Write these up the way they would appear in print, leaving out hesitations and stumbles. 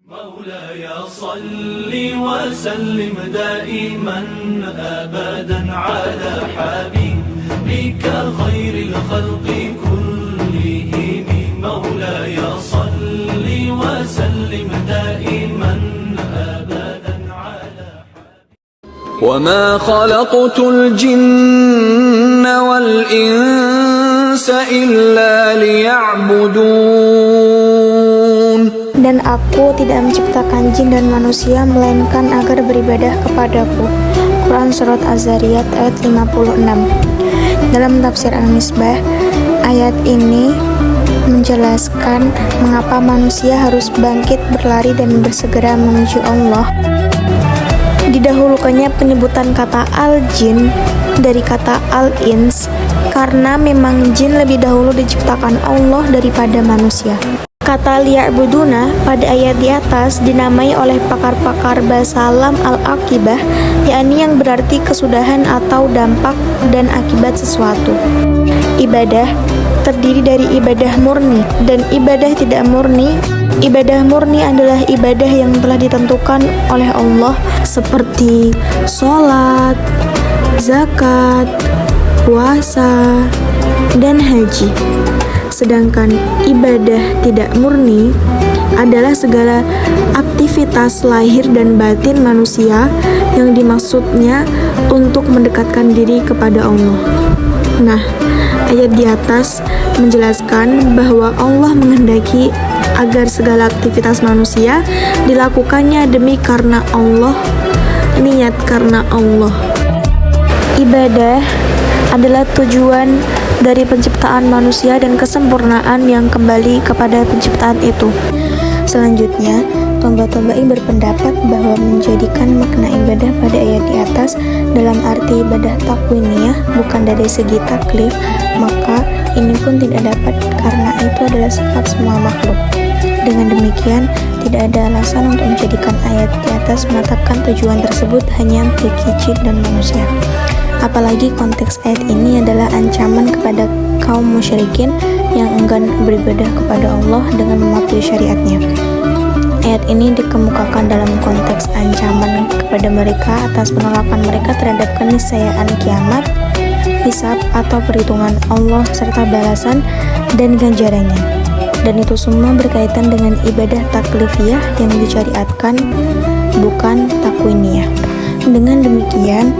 مولاي صل وسلم دائما أبدا على حبيبك خير الخلق كلهم مولاي صل وسلم دائما أبدا على وما خلقت الجن والإنس إلا ليعبدون. Dan aku tidak menciptakan jin dan manusia melainkan agar beribadah kepadaku. Quran Surat Az-Zariyat ayat 56. Dalam tafsir Al-Misbah, ayat ini menjelaskan mengapa manusia harus bangkit, berlari dan bersegera menuju Allah. Didahulukannya penyebutan kata al-jin dari kata al-ins karena memang jin lebih dahulu diciptakan Allah daripada manusia. Kata liya'buduna pada ayat di atas dinamai oleh pakar-pakar bahasa lam al-aqibah, yakni yang berarti kesudahan atau dampak dan akibat sesuatu. Ibadah terdiri dari ibadah murni dan ibadah tidak murni. Ibadah murni adalah ibadah yang telah ditentukan oleh Allah seperti sholat, zakat, puasa, dan haji. Sedangkan ibadah tidak murni adalah segala aktivitas lahir dan batin manusia yang dimaksudnya untuk mendekatkan diri kepada Allah. Nah, ayat di atas menjelaskan bahwa Allah menghendaki agar segala aktivitas manusia dilakukannya demi karena Allah, niat karena Allah. Ibadah adalah tujuan dari penciptaan manusia dan kesempurnaan yang kembali kepada penciptaan itu. Selanjutnya, Tomba-Tombai berpendapat bahwa menjadikan makna ibadah pada ayat di atas dalam arti ibadah takwiniyah bukan dari segi taklif, maka ini pun tidak dapat karena itu adalah sifat semua makhluk. Dengan demikian, tidak ada alasan untuk menjadikan ayat di atas menetapkan tujuan tersebut hanya bagi jin dan manusia. Apalagi konteks ayat ini adalah ancaman kepada kaum musyrikin yang enggan beribadah kepada Allah dengan mematuhi syariatnya. Ayat ini dikemukakan dalam konteks ancaman kepada mereka atas penolakan mereka terhadap keniscayaan kiamat, hisab atau perhitungan Allah serta balasan dan ganjarannya. Dan itu semua berkaitan dengan ibadah taklifiyah yang disyariatkan, bukan takwiniyah. Dengan demikian,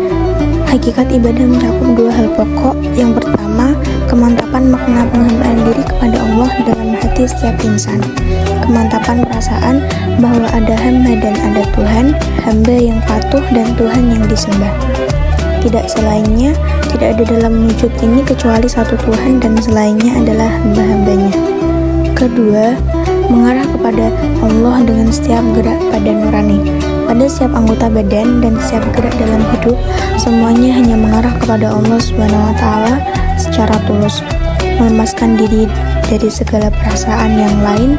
hakikat ibadah mencakup dua hal pokok. Yang pertama, kemantapan makna penghambaan diri kepada Allah dalam hati setiap insan. Kemantapan perasaan bahwa ada hamba dan ada Tuhan, hamba yang patuh dan Tuhan yang disembah. Tidak selainnya, tidak ada dalam wujud ini kecuali satu Tuhan dan selainnya adalah hamba-hambanya. Kedua, mengarah kepada Allah dengan setiap gerak pada nurani. Pada setiap anggota badan dan setiap gerak dalam hidup, semuanya hanya mengarah kepada Allah SWT secara tulus, melemaskan diri dari segala perasaan yang lain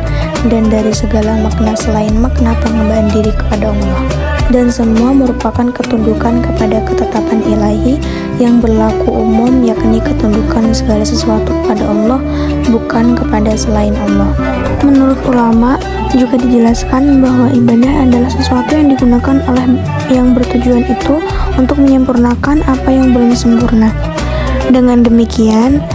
dan dari segala makna selain makna penghambaan diri kepada Allah. Dan semua merupakan ketundukan kepada ketetapan ilahi yang berlaku umum, yakni ketundukan segala sesuatu kepada Allah, bukan kepada selain Allah. Menurut ulama, juga dijelaskan bahwa ibadah adalah sesuatu yang digunakan oleh yang bertujuan itu untuk menyempurnakan apa yang belum sempurna. Dengan demikian,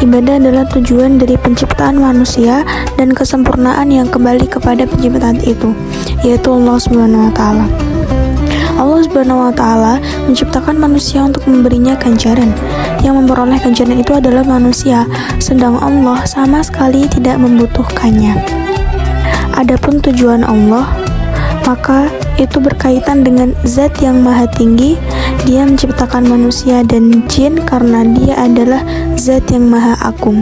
ibadah adalah tujuan dari penciptaan manusia dan kesempurnaan yang kembali kepada penciptaan itu, yaitu Allah SWT. Allah SWT menciptakan manusia untuk memberinya ganjaran. Yang memperoleh ganjaran itu adalah manusia, sedang Allah sama sekali tidak membutuhkannya. Adapun tujuan Allah, maka itu berkaitan dengan zat yang maha tinggi. Dia menciptakan manusia dan jin karena dia adalah zat yang maha agung.